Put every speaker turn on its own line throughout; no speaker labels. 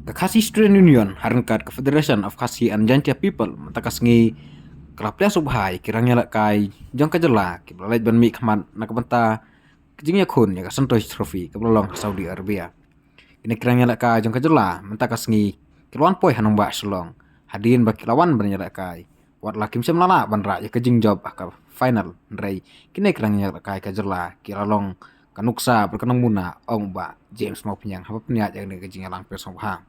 Kakasi Student Union harangkat ke Federation of Kasi and Jantia People matakas ngi kelaplia subhai kirangnya lakai jong kajela ki balai ban mi khaman nakabanta kijingnya khun ya Santosh Trophy ke belong Saudi Arabia. Ini kirangnya lakai jong kajela matakas ngi kilwan poi hanong ba selong hadin ba kilawan ban lakai wat lakim sem lala ban ra ya kejing job ka final rei kini kirangnya lakai kajela kilalong kanuksa berkenang muna ong ba James mau penyang haba peniat yang kejing lang pesong hang.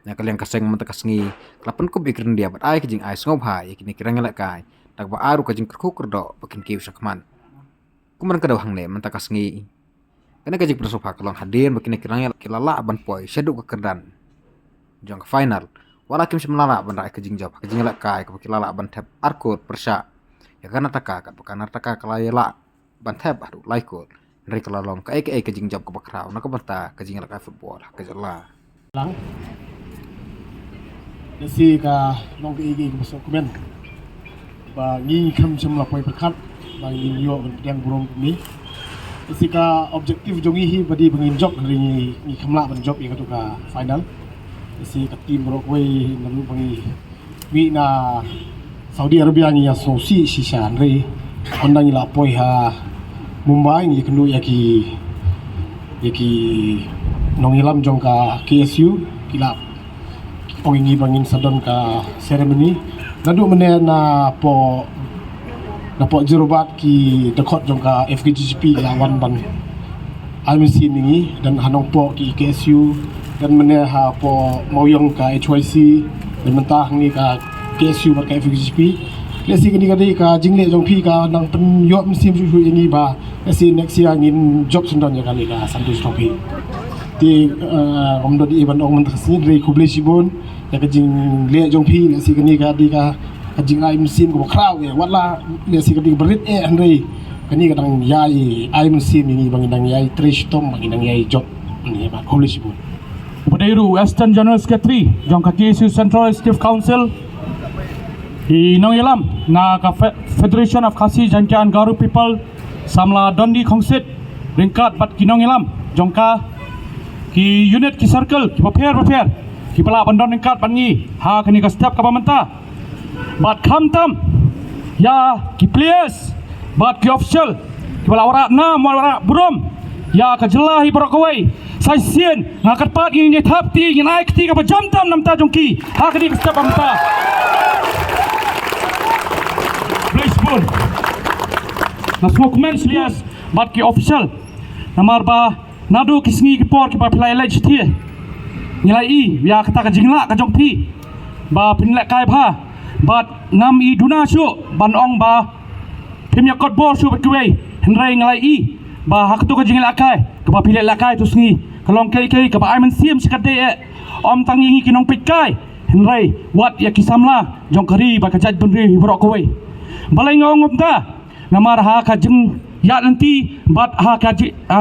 Yang kalian kaseng mentakas ngi kelapan ko bikirin dia bat ai kejing ai sngop hai kini kirang ngelak kai tak ba aru kejing kerku kerdo bakin kiu sakman kuman kadaw hang ne mentakas ngi kana kejing bersofa kalong hadir bakin kirang ngelak kilala ban poi syaduk ke kerdan jong ke final wala kim semlala ban rai kejing job kejing ngelak kai ke kilala ban tap arkut persya ya kana taka kat bukan taka kalayela ban tap aru laikut dari kelalong ke kejing job ke bakrau nak banta kejing ngelak kai football kejela
lang si ka long ke igi ko komen ba ngi kam chum la poi perkat ba ngi yo yang burung ni si ka objektif jongi hi badi bangin job ri ngi kamla ban job yang ka final si ka tim ro koi namu bangi wi na Saudi Arabia ngi ya so si shan ri ondang la poi ha Mumbai ngi kendu yaki nongilam jong ka KSU kilap pengingi bangin sadon ka ceremony nadu mene na po jerobat ki dekot jong ka FKGP lawan ban IMC ningi dan hanong po ki KSU dan mene ha po moyong ka HYC dan mentah ni ka KSU ba ka FKGP lesi kini ka jingle jong pi ka nang pen yo musim su ini ba lesi next year ngin job sundon ya kali ka Santosh Trophy ti omdo di event ong mentasni dari kublai sibon ya kajing le jong pi le si kani ka di ka kajing ai musim ko kraw ya wala le si kadi berit andre kani kadang yai ai musim ini bangindang yai trish tom bangindang yai job ni ba kublai sibon
Budairu Western General Secretary jong ka KSU Central Executive Council di nong yelam na ka Federation of Khasi Jankia and Garu People samla dondi khongsit ringkat bat kinong yelam jong ka ki unit ki circle ki prepare ki pala bandon ringkat bangi ha kani ka step ka pamanta bat khamtam ya ki players bat ki official ki pala wara na wara burom ya ka jelahi barokawai sai sien ngakat pat ni thap ti ni naik ti ka jamtam namta jongki ha kani ka step pamanta please pun na semua komen lias bat ki official namar ba nadu kisngi ki por ki pa play ledge thi nilai i ya kata ka jingla ka jong thi ba pinlek kai pha bat nam i duna shu ban ong ba pimya kot bor shu batwei henrai nilai i ba hak tu ka jingla kai ka ba pilek la kai tu sngi kalong kai ka ba ai man sim sikade e om tangi ngi kinong pit kai henrai wat ya kisamla jong kari ba ka jaj bunri borok koi balai ngong umta namar ha ka jing ya nanti bat ha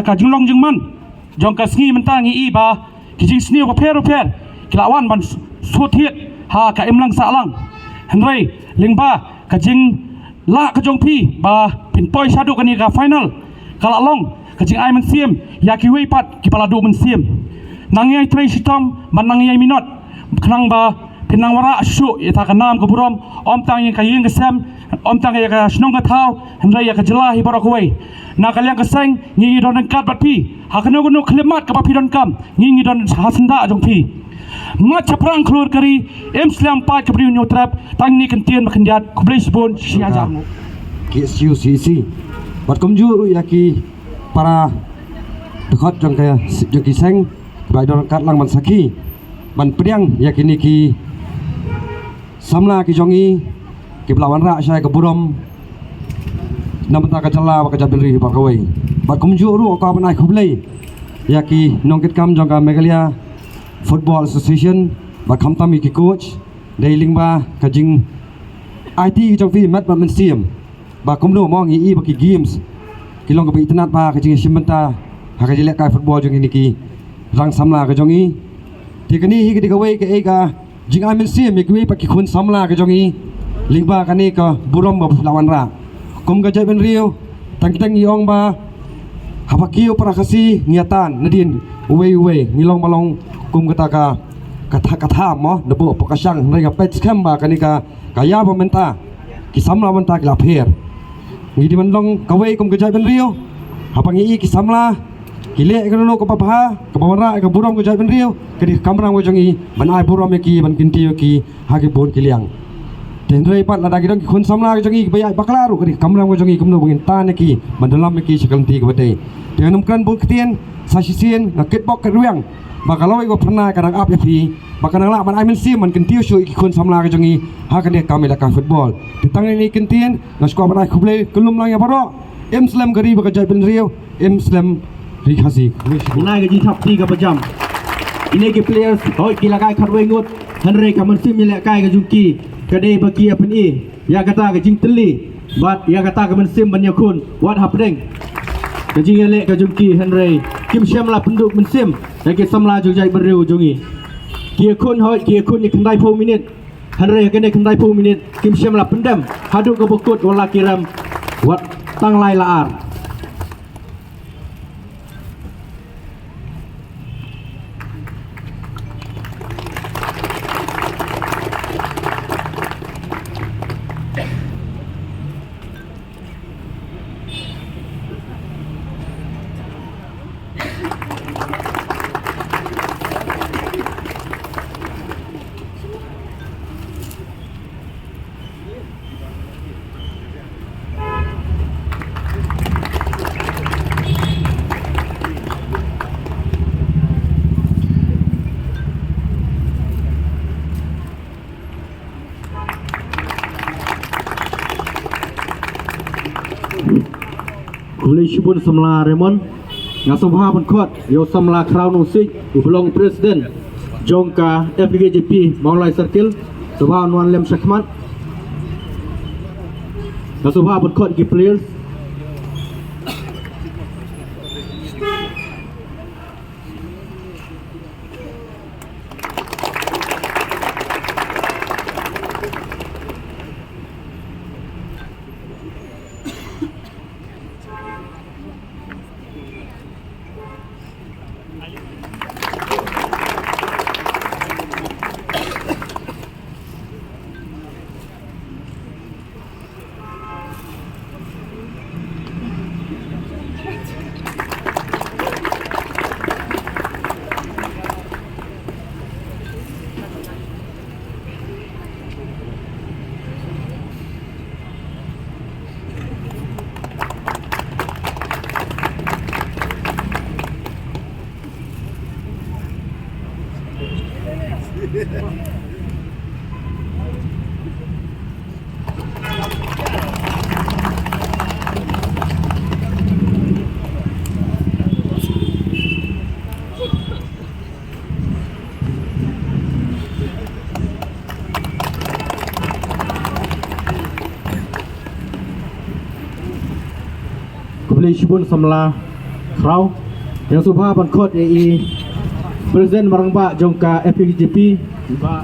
ka jinglong jingman jong ka sngi mentangi i ba kijing sni ko per kilawan ban sothiet ha ka imlang salang henrai lingba ka jing la ka jong pi ba pin poi shadu kani ka final kala long ka jing ai man siem ya ki wei pat ki pala do man siem nangyai trei sitam ban nangyai minot khnang ba pinang wara shu ita ka nam ko burom om tangi ka ying ka sam om tangi ka snong ka thau henrai ya ka jelahi barokoi na kalian ka seng ngi don kat bat pi hakano gono klemat ka papi don kam ngi don hasanda jong pi mat chaprang klur kari Islam pa ka bri nyu trap tang ni kan tien makandiat kublai sibon siaja
KSU CC bat komju yaki para dekot jong kaya joki seng bai don kat lang man saki ban priang yakini ki samla ki jongi ki belawan ra syai ka burom namta ka jala ka jabilri ba kawai bat komju ru ka banai khublei yaki nongkit kam jong ka Meghalaya Football Association ba khamtam ki coach deiling ba ka jing IT jong fi mat ba men siam ba komno mong i ba ki games ki long ka bi tanat ba ka jing simenta ha ka jilek ka football jong ini ki rang samla ka jongi tikani hi ki kawai ka eka jing amen siam ki wi pa ki khun samla ka jongi lingba kani ka burom ba lawan ra kum ka jaben rio tang yong ba hapakiu para kasi niatan nadin uwe ngilong malong kum kata ka kata mo debo pakasang mereka pet skamba kanika kaya pemerintah kisamla banta kilapher ngidi mandong kawai kum kejai ben rio hapangi kisamla kile ekono ko papaha kapamara ka buram ko jai ben rio kedi kamrang ko jongi banai buram ki ban kinti ki hage bon kiliang tenrei pat lada gidong kun samla ko jongi bayai baklaru kedi kamrang ko jongi kumno bungin tan ki mandalam ki sekanti ko bate dengan kan bon ketien sasisien ngakit bok keruang bakaloi ko pernah kadang up fi bakanang la man aimen sim man kentiu shu ikun samla ka jongi ha kan dia kami laka football ditang ni kentien ngasko banai khuble kelum lang ya baro Muslim gari ba jai ben rio Muslim ri khasi
nai gaji thap ti ka pajam ini ke players hoi kila kai kharwei ngut hanre ka man sim mile kai ga jungki kade baki apen i ya kata ga jing teli bat ya kata ka man sim ban yakun what happening ka jing le ka jungki hanre kim shamla penduk man sim ya ke samla ju jai beriu jungi kia kun hoi kia kun ni kendai 4 minit hanre ka ne kendai 4 minit kim shamla pendam hadu ka bokut wala kiram wat tang lai laar Kulai shibun samla Raymond ngasabha ban khot yo samla crown usik ubelong president jongka FPGJP Maulai Circle sabha nuan lem sakmat ngasabha ban khot ki players Kulai shibun samla crown yang subha ban khot AE Presiden Marangba jongka FPGJP ba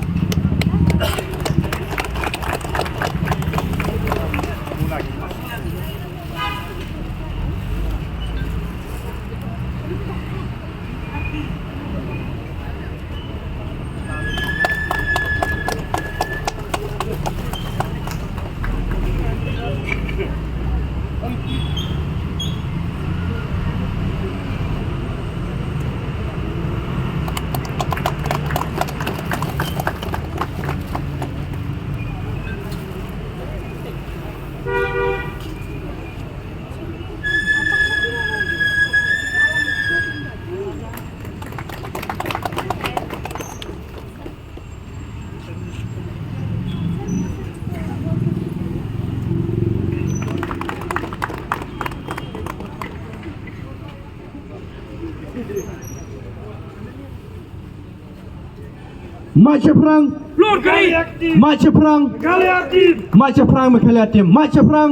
Macam perang, macam perang, macam perang Mekaliatim, macam perang,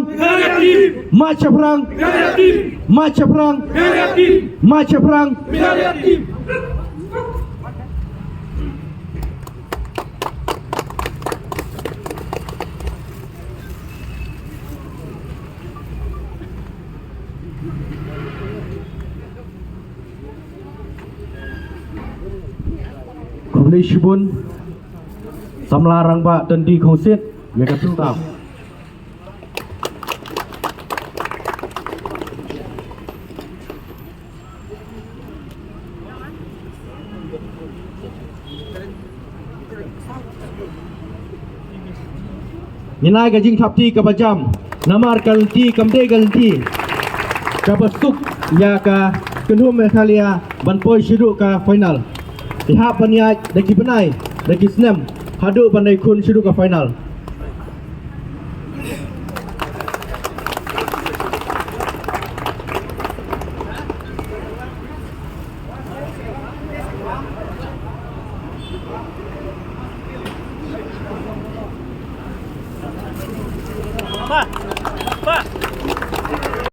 macam perang, macam perang, macam perang. Kumli Shibun Samlarang ba tendi khongsit ya ka tau. Ninai ka jing thap ti ka bajam namar kalti kamde galti ka basuk ya ka kenhum Methalia banpoi syuruk ka final. Pihak paniai daki benai daki senam hadu pandai kun syuruk ka final.